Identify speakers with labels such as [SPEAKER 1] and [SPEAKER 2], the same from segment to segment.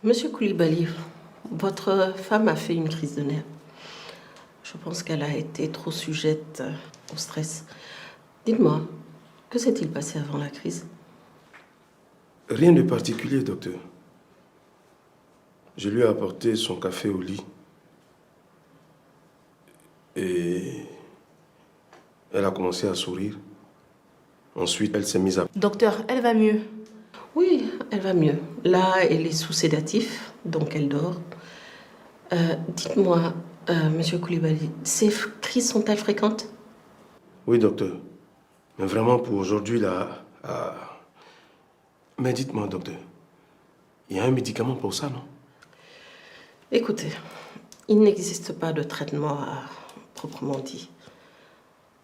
[SPEAKER 1] Monsieur Koulibaly, votre femme a fait une crise de nerfs. Je pense qu'elle a été trop sujette au stress. Dites-moi, que s'est-il passé avant la crise?
[SPEAKER 2] Rien de particulier, docteur. Je lui ai apporté son café au lit. Et elle a commencé à sourire. Ensuite, elle s'est mise à...
[SPEAKER 3] Docteur, elle va mieux.
[SPEAKER 1] Oui, elle va mieux. Là, elle est sous sédatif, donc elle dort. Dites-moi, monsieur Koulibaly, ces crises sont-elles fréquentes?
[SPEAKER 2] Oui, docteur. Mais vraiment, pour aujourd'hui, là... Mais dites-moi, docteur, il y a un médicament pour ça, non?
[SPEAKER 1] Écoutez, il n'existe pas de traitement proprement dit.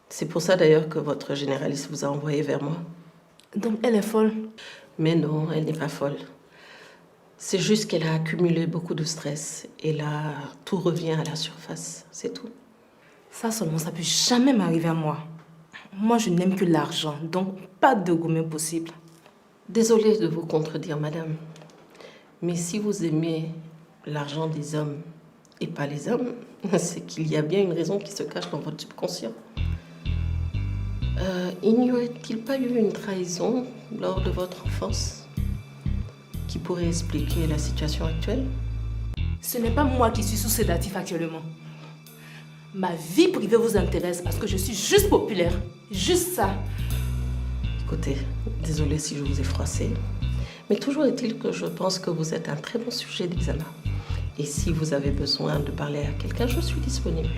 [SPEAKER 1] C'est pour ça d'ailleurs que votre généraliste vous a envoyé vers moi.
[SPEAKER 3] Donc elle est folle.
[SPEAKER 1] Mais non, elle n'est pas folle. C'est juste qu'elle a accumulé beaucoup de stress et là, tout revient à la surface, c'est tout.
[SPEAKER 3] Ça seulement, ça peut jamais m'arriver à moi. Moi, je n'aime que l'argent, donc pas de gourmet possible.
[SPEAKER 1] Désolée de vous contredire, madame. Mais si vous aimez l'argent des hommes et pas les hommes, c'est qu'il y a bien une raison qui se cache dans votre subconscient. Il n'y aurait-il pas eu une trahison lors de votre enfance qui pourrait expliquer la situation actuelle?
[SPEAKER 3] Ce n'est pas moi qui suis sous sédatif actuellement. Ma vie privée vous intéresse parce que je suis juste populaire. Juste ça.
[SPEAKER 1] Écoutez, désolée si je vous ai froissé, mais toujours est-il que je pense que vous êtes un très bon sujet d'examen. Et si vous avez besoin de parler à quelqu'un, je suis disponible.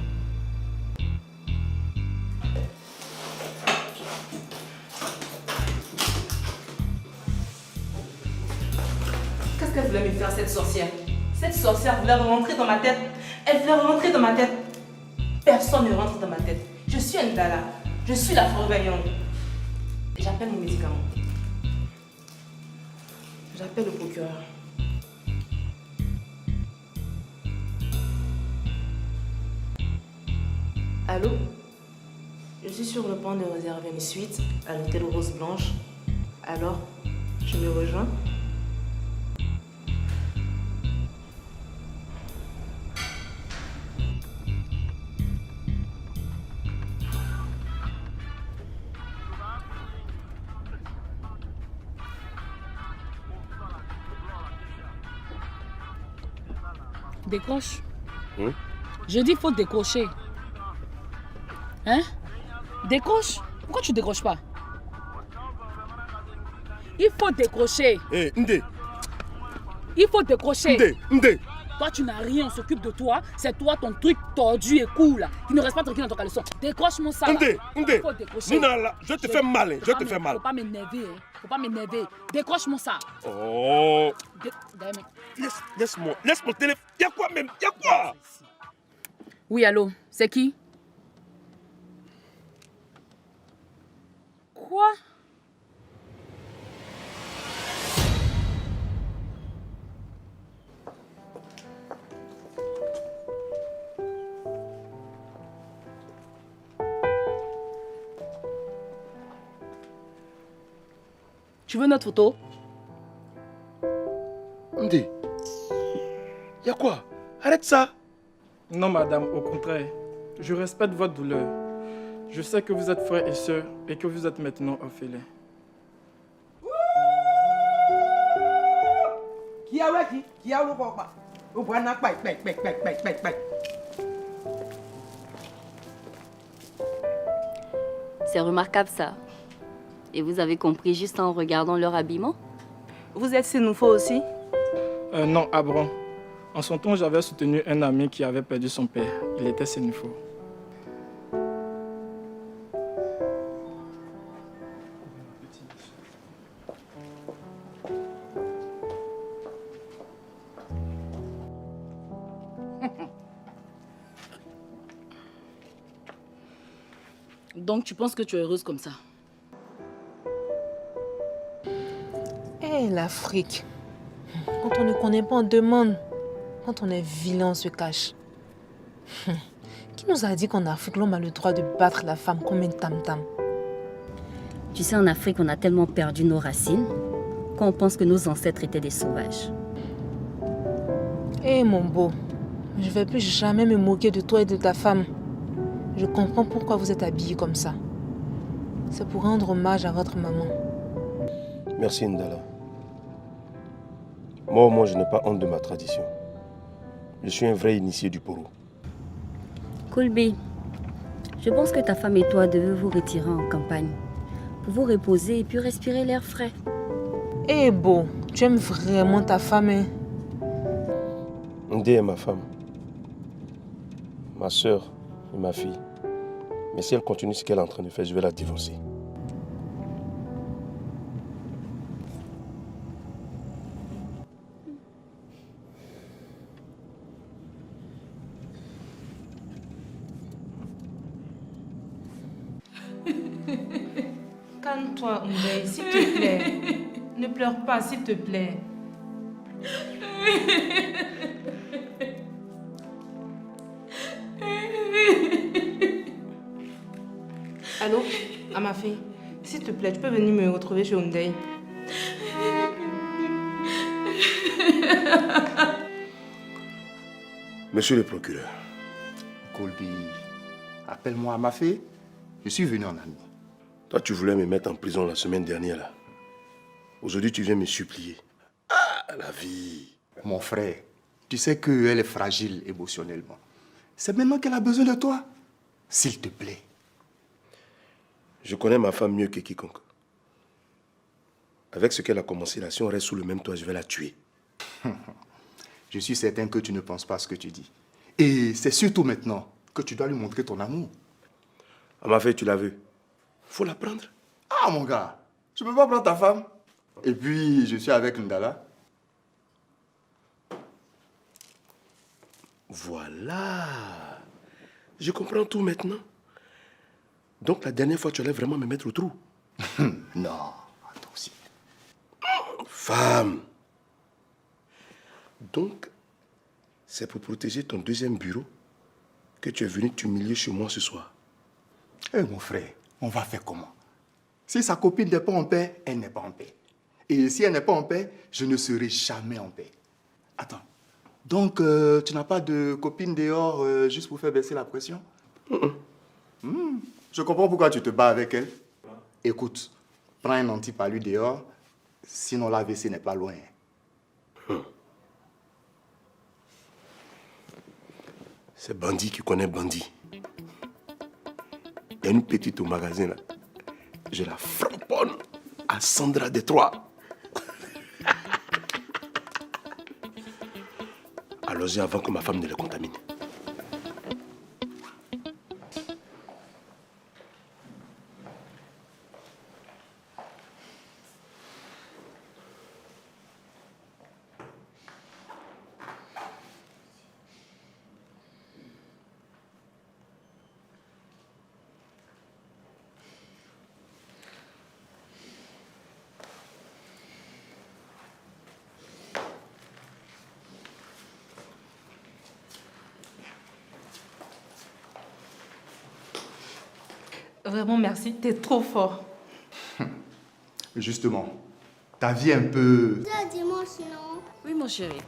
[SPEAKER 3] Qu'est-ce qu'elle voulait me faire, cette sorcière? Cette sorcière voulait rentrer dans ma tête. Elle voulait rentrer dans ma tête. Personne ne rentre dans ma tête. Je suis un Ndala. Je suis la Forever. J'appelle mon médicament. J'appelle le procureur. Allô? Je suis sur le point de réserver une suite à l'hôtel Rose Blanche. Alors, je me rejoins?
[SPEAKER 4] Décroche. Je dis faut décrocher. Hein? Décroche. Pourquoi tu décroches pas? Il faut décrocher.
[SPEAKER 2] Hé, Ndé!
[SPEAKER 4] Il faut décrocher.
[SPEAKER 2] Ndé!
[SPEAKER 4] Toi, tu n'as rien, on s'occupe de toi. C'est toi, ton truc tordu et cool. Qui ne reste pas tranquille dans ton caleçon. Décroche mon sac.
[SPEAKER 2] Ndé!
[SPEAKER 4] Il faut décrocher.
[SPEAKER 2] Nina, là, je te fais mal, je te fais mal.
[SPEAKER 4] Faut pas m'énerver, hein. Faut pas m'énerver. Décroche mon sac.
[SPEAKER 2] Oh! Laisse mon téléphone. Y'a quoi même? Y'a quoi?
[SPEAKER 4] Oui, allô, c'est qui? Quoi? Tu veux notre photo?
[SPEAKER 2] Ndé! Y'a quoi? Arrête ça!
[SPEAKER 5] Non, madame, au contraire. Je respecte votre douleur. Je sais que vous êtes frères et sœurs et que vous êtes maintenant orphelins.
[SPEAKER 6] C'est remarquable ça. Et vous avez compris juste en regardant leur habillement?
[SPEAKER 3] Vous êtes Sénoufo aussi?
[SPEAKER 5] Non, Abron. En son temps, j'avais soutenu un ami qui avait perdu son père. Il était Sénoufo.
[SPEAKER 4] Donc tu penses que tu es heureuse comme ça?
[SPEAKER 3] L'Afrique. Quand on ne connaît pas, on demande. Quand on est vilain, on se cache. Qui nous a dit qu'en Afrique, l'homme a le droit de battre la femme comme un tam-tam?
[SPEAKER 6] Tu sais, en Afrique, on a tellement perdu nos racines qu'on pense que nos ancêtres étaient des sauvages.
[SPEAKER 7] Hé mon beau, je ne vais plus jamais me moquer de toi et de ta femme. Je comprends pourquoi vous êtes habillés comme ça. C'est pour rendre hommage à votre maman.
[SPEAKER 2] Merci Ndala. Moi au moins je n'ai pas honte de ma tradition. Je suis un vrai initié du Poro.
[SPEAKER 6] Colby, je pense que ta femme et toi devez vous retirer en campagne pour vous reposer et puis respirer l'air frais.
[SPEAKER 7] Hé beau, tu aimes vraiment ta femme, hein?
[SPEAKER 2] Ndé est ma femme, ma soeur et ma fille. Mais si elle continue ce qu'elle est en train de faire, je vais la divorcer.
[SPEAKER 3] Calme-toi, Oumbeil, s'il te plaît. Ne pleure pas, s'il te plaît. Allô, à ma fille. S'il te plaît, tu peux venir me retrouver chez Oumbeil.
[SPEAKER 2] Monsieur le procureur,
[SPEAKER 8] Colby, appelle-moi Amafé. Je suis venu en ami.
[SPEAKER 2] toi tu voulais me mettre en prison la semaine dernière là. Aujourd'hui tu viens me supplier. Ah, la vie.
[SPEAKER 8] Mon frère, tu sais qu'elle est fragile émotionnellement. C'est maintenant qu'elle a besoin de toi. S'il te plaît.
[SPEAKER 2] Je connais ma femme mieux que quiconque. Avec ce qu'elle a commencé là, si on reste sous le même toit, je vais la tuer.
[SPEAKER 8] Je suis certain que tu ne penses pas ce que tu dis. Et c'est surtout maintenant que tu dois lui montrer ton amour.
[SPEAKER 2] Amafé, tu l'as vu. Faut la prendre.
[SPEAKER 8] Ah mon gars, je peux pas prendre ta femme. Et puis, je suis avec Ndala.
[SPEAKER 2] Voilà. Je comprends tout maintenant. Donc la dernière fois, tu allais vraiment me mettre au trou.
[SPEAKER 8] Non, attends aussi.
[SPEAKER 2] Femme. Donc, c'est pour protéger ton deuxième bureau que tu es venu t'humilier chez moi ce soir.
[SPEAKER 8] Eh mon frère, on va faire comment? Si sa copine n'est pas en paix, elle n'est pas en paix. Et si elle n'est pas en paix, je ne serai jamais en paix. Attends, donc tu n'as pas de copine dehors juste pour faire baisser la pression? Je comprends pourquoi tu te bats avec elle. Écoute, prends un antipalu dehors, sinon l'AVC n'est pas loin.
[SPEAKER 2] C'est bandit qui connaît bandit. Il y a une petite au magasin là. Je la framponne à Sandra Détroit. Allons-y avant que ma femme ne le contamine.
[SPEAKER 3] Vraiment, merci. T'es trop fort.
[SPEAKER 8] Justement, ta vie est un peu...
[SPEAKER 9] Dis-moi sinon.
[SPEAKER 6] Oui, mon chéri.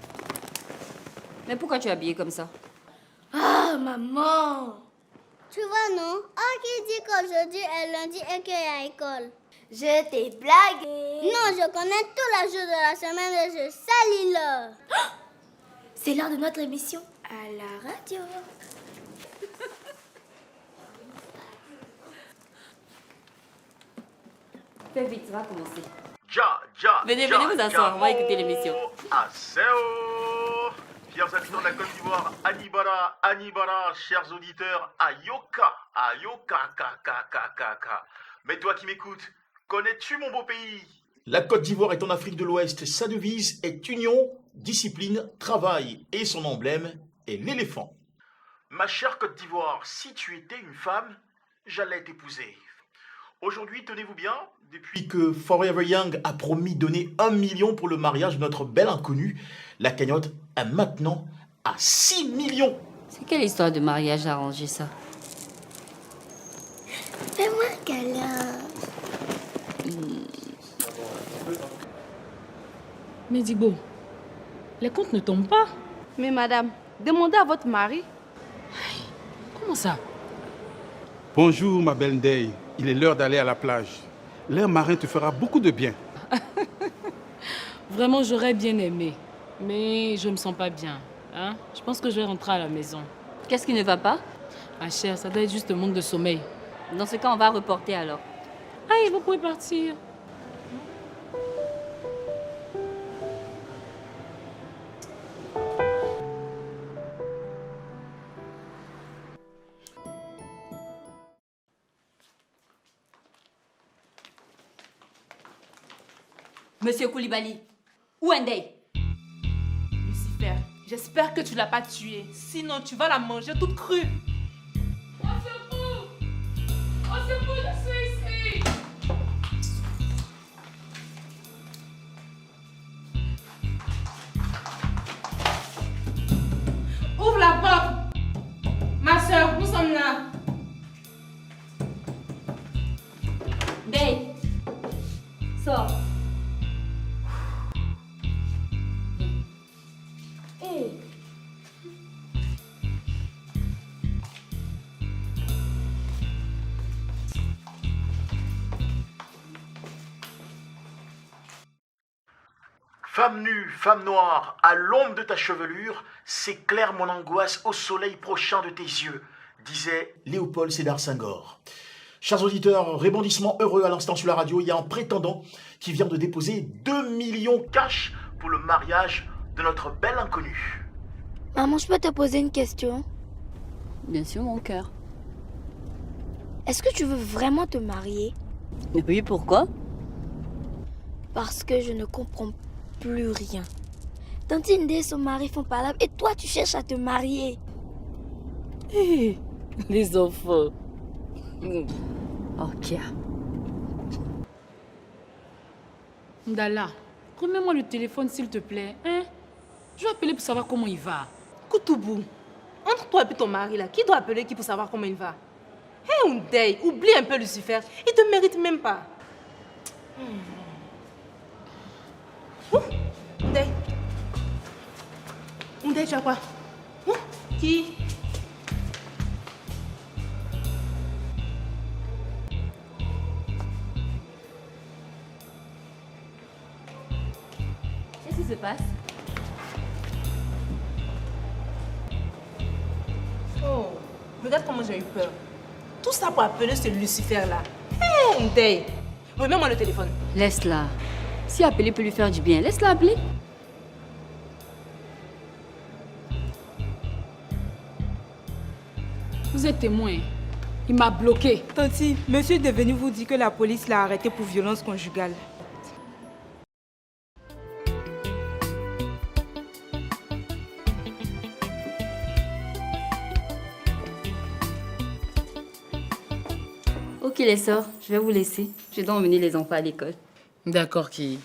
[SPEAKER 6] Mais pourquoi tu es habillée comme ça?
[SPEAKER 9] Ah, maman. Tu vois, non? Qui dit qu'aujourd'hui est lundi et qu'il y a école? Je t'ai blagué. Non, je connais tous les jours de la semaine et je salis l'heure. C'est l'heure de notre émission à la radio.
[SPEAKER 6] Fais vite, ça va commencer.
[SPEAKER 10] Venez
[SPEAKER 6] vous asseoir, on va écouter l'émission.
[SPEAKER 10] Aseo. Chers habitants de la Côte d'Ivoire, Anibara, chers auditeurs, Ayoka, ka. Mais toi qui m'écoutes, connais-tu mon beau pays? La Côte d'Ivoire est en Afrique de l'Ouest. Sa devise est union, discipline, travail. Et son emblème est l'éléphant. Ma chère Côte d'Ivoire, si tu étais une femme, j'allais t'épouser. Aujourd'hui, tenez-vous bien, depuis que Forever Young a promis donner 1 million pour le mariage de notre belle inconnue, la cagnotte est maintenant à 6 millions.
[SPEAKER 6] C'est quelle histoire de mariage a arrangé ça?
[SPEAKER 9] Fais-moi un câlin.
[SPEAKER 4] Mais Digo, les comptes ne tombent pas.
[SPEAKER 11] Mais madame, demandez à votre mari.
[SPEAKER 4] Comment ça?
[SPEAKER 12] Bonjour ma belle Ndeye, il est l'heure d'aller à la plage. L'air marin te fera beaucoup de bien.
[SPEAKER 4] Vraiment, j'aurais bien aimé. Mais je me sens pas bien. Hein? Je pense que je vais rentrer à la maison.
[SPEAKER 6] Qu'est-ce qui ne va pas?
[SPEAKER 4] Ma chère, ça doit être juste le manque de sommeil.
[SPEAKER 6] Dans ce cas, on va reporter alors.
[SPEAKER 4] Allez, vous pouvez partir.
[SPEAKER 6] Monsieur Koulibaly, où Ndeye?
[SPEAKER 3] Lucifer, j'espère que tu l'as pas tuée. Sinon, tu vas la manger toute crue.
[SPEAKER 4] Au secours! Au secours, je suis ici!
[SPEAKER 3] Ouvre la porte. Ma soeur, nous sommes là.
[SPEAKER 6] Ndeye, sors. Hey.
[SPEAKER 10] Femme nue, femme noire, à l'ombre de ta chevelure, s'éclaire mon angoisse au soleil prochain de tes yeux, disait Léopold Sédar Senghor. Chers auditeurs, rebondissement heureux à l'instant sur la radio, il y a un prétendant qui vient de déposer 2 millions cash pour le mariage de notre belle inconnue.
[SPEAKER 9] Maman, je peux te poser une question?
[SPEAKER 6] Bien sûr, mon cœur.
[SPEAKER 9] Est-ce que tu veux vraiment te marier?
[SPEAKER 6] Mais oui, pourquoi?
[SPEAKER 9] Parce que je ne comprends plus rien. Tante Ndeye et son mari font palabre et toi tu cherches à te marier.
[SPEAKER 6] Hé, les enfants. Ok.
[SPEAKER 4] Ndala, remets-moi le téléphone s'il te plaît. Hein? Je vais appeler pour savoir comment il va.
[SPEAKER 3] Koutoubou, entre toi et puis ton mari là, qui doit appeler qui pour savoir comment il va? Hé Ndeye, oublie un peu Lucifer, il te mérite même pas. Ndeye. Ndeye, tu as quoi? Qui?
[SPEAKER 6] Qu'est-ce qui se passe?
[SPEAKER 3] Oh, regarde comment j'ai eu peur. Tout ça pour appeler ce Lucifer là. Hé Ndeye, remets-moi le téléphone.
[SPEAKER 6] Laisse-la. Si appeler peut lui faire du bien, laisse-la appeler.
[SPEAKER 4] Vous êtes témoin. Il m'a bloqué.
[SPEAKER 13] Tanti, monsieur est devenu vous dire que la police l'a arrêté pour violence conjugale.
[SPEAKER 6] Ok les sœurs, je vais vous laisser. Je dois emmener les enfants à l'école.
[SPEAKER 4] D'accord, Ki.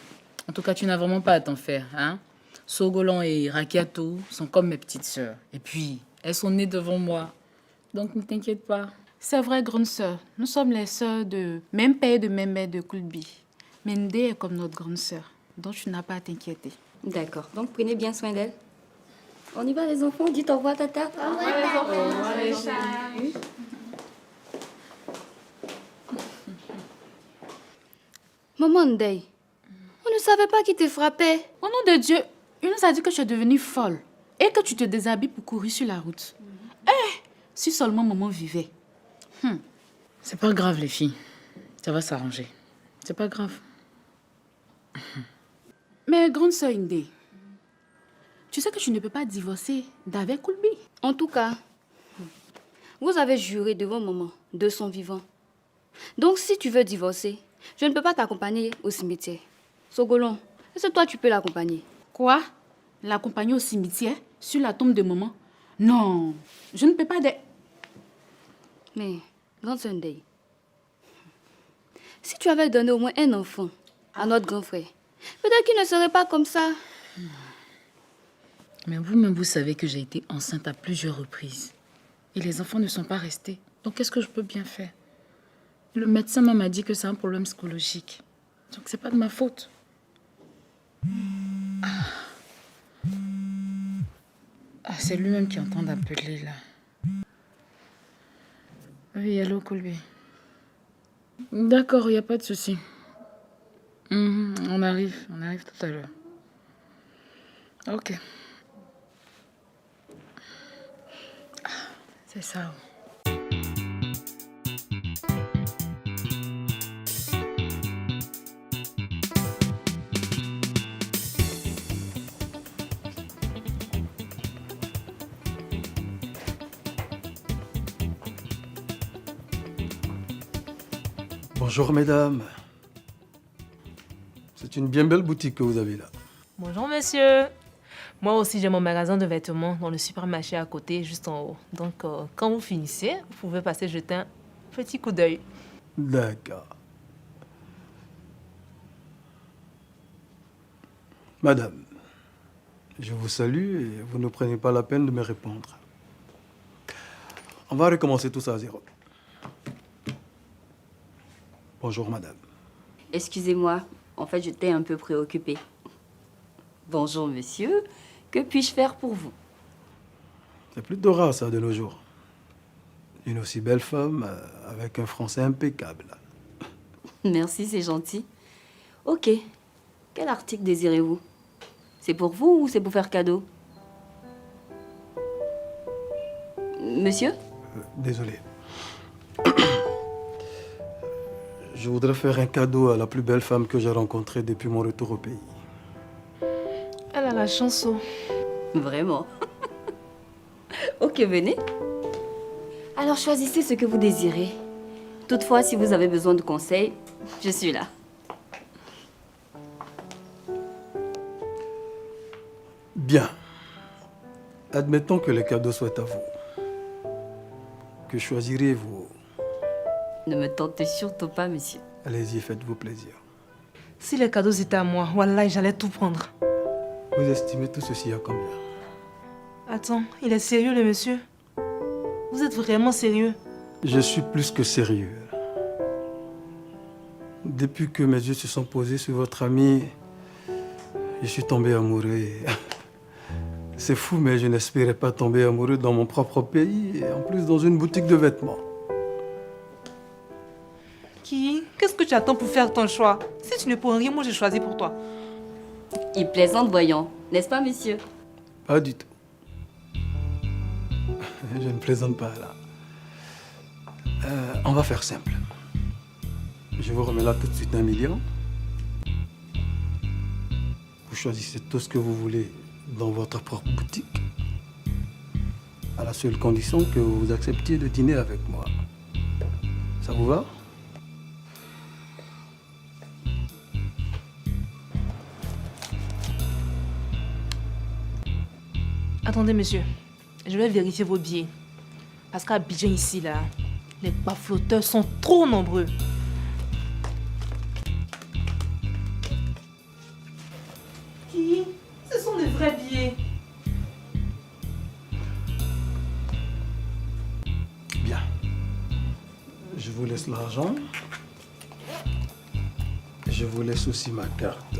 [SPEAKER 4] En tout cas, tu n'as vraiment pas à t'en faire. Hein? Sogolon et Rakiatou sont comme mes petites sœurs. Et puis, elles sont nées devant moi. Donc, ne t'inquiète pas.
[SPEAKER 7] C'est vrai, grande sœur. Nous sommes les sœurs de même père et de même mère de Kulbi. Mais Ndeye est comme notre grande sœur. Donc, tu n'as pas à t'inquiéter.
[SPEAKER 6] D'accord. Donc, prenez bien soin d'elle. On y va, les enfants. Dites au revoir, tata.
[SPEAKER 9] Au revoir,
[SPEAKER 3] les chats.
[SPEAKER 11] Maman Ndeye, on ne savait pas qui te frappait.
[SPEAKER 7] Au nom de Dieu, il nous a dit que tu es devenue folle et que tu te déshabilles pour courir sur la route. Si seulement maman vivait.
[SPEAKER 4] C'est pas grave, les filles. Ça va s'arranger. C'est pas grave.
[SPEAKER 7] Mais grande sœur Ndeye, tu sais que tu ne peux pas divorcer d'avec Kulbi.
[SPEAKER 11] En tout cas, vous avez juré devant maman de son vivant. Donc si tu veux divorcer, je ne peux pas t'accompagner au cimetière. Sogolon, est-ce que toi tu peux l'accompagner?
[SPEAKER 7] Quoi? L'accompagner au cimetière sur la tombe de maman? Non, je ne peux pas.
[SPEAKER 11] Mais, grande sœur Ndeye, si tu avais donné au moins un enfant à notre grand frère, peut-être qu'il ne serait pas comme ça.
[SPEAKER 4] Mais vous-même, vous savez que j'ai été enceinte à plusieurs reprises. Et les enfants ne sont pas restés. Donc, qu'est-ce que je peux bien faire? Le médecin m'a dit que c'est un problème psychologique. Donc, c'est pas de ma faute. Ah, c'est lui-même qui entend d'appeler là. Oui, allô, Colby. D'accord, il n'y a pas de souci. On arrive tout à l'heure. Ok. Ah, c'est ça.
[SPEAKER 14] Bonjour mesdames. C'est une bien belle boutique que vous avez là.
[SPEAKER 7] Bonjour monsieur. Moi aussi j'ai mon magasin de vêtements dans le supermarché à côté, juste en haut. Donc quand vous finissez, vous pouvez passer jeter un petit coup d'œil.
[SPEAKER 14] D'accord. Madame, je vous salue et vous ne prenez pas la peine de me répondre. On va recommencer tout ça à zéro. Bonjour madame.
[SPEAKER 6] Excusez-moi, en fait j'étais un peu préoccupée. Bonjour monsieur, que puis-je faire pour vous?
[SPEAKER 14] C'est plutôt rare ça de nos jours. Une aussi belle femme avec un français impeccable.
[SPEAKER 6] Merci, c'est gentil. Ok, quel article désirez-vous? C'est pour vous ou c'est pour faire cadeau? Monsieur?
[SPEAKER 14] Désolé. Je voudrais faire un cadeau à la plus belle femme que j'ai rencontrée depuis mon retour au pays.
[SPEAKER 7] Elle a la chance.
[SPEAKER 6] Vraiment? Ok, venez. Alors choisissez ce que vous désirez. Toutefois, si vous avez besoin de conseils, je suis là.
[SPEAKER 14] Bien. Admettons que le cadeau soit à vous. Que choisirez-vous?
[SPEAKER 6] Ne me tentez surtout pas, monsieur.
[SPEAKER 14] Allez-y, faites-vous plaisir.
[SPEAKER 7] Si les cadeaux étaient à moi, wallah, j'allais tout prendre.
[SPEAKER 14] Vous estimez tout ceci à combien?
[SPEAKER 7] Attends, il est sérieux le monsieur? Vous êtes vraiment sérieux?
[SPEAKER 14] Je suis plus que sérieux. Depuis que mes yeux se sont posés sur votre ami, je suis tombé amoureux. C'est fou, mais je n'espérais pas tomber amoureux dans mon propre pays, et en plus dans une boutique de vêtements.
[SPEAKER 7] Qu'est-ce que tu attends pour faire ton choix? Si tu ne prends rien, moi j'ai choisi pour toi.
[SPEAKER 6] Il plaisante, voyons. N'est-ce pas, monsieur?
[SPEAKER 14] Pas du tout. Je ne plaisante pas là. On va faire simple. Je vous remets là tout de suite 1 million. Vous choisissez tout ce que vous voulez dans votre propre boutique, à la seule condition que vous acceptiez de dîner avec moi. Ça vous va?
[SPEAKER 7] Attendez, monsieur. Je vais vérifier vos billets. Parce qu'à Abidjan, ici, là, les bas-flotteurs sont trop nombreux. Ce sont des vrais billets.
[SPEAKER 14] Bien. Je vous laisse l'argent. Je vous laisse aussi ma carte.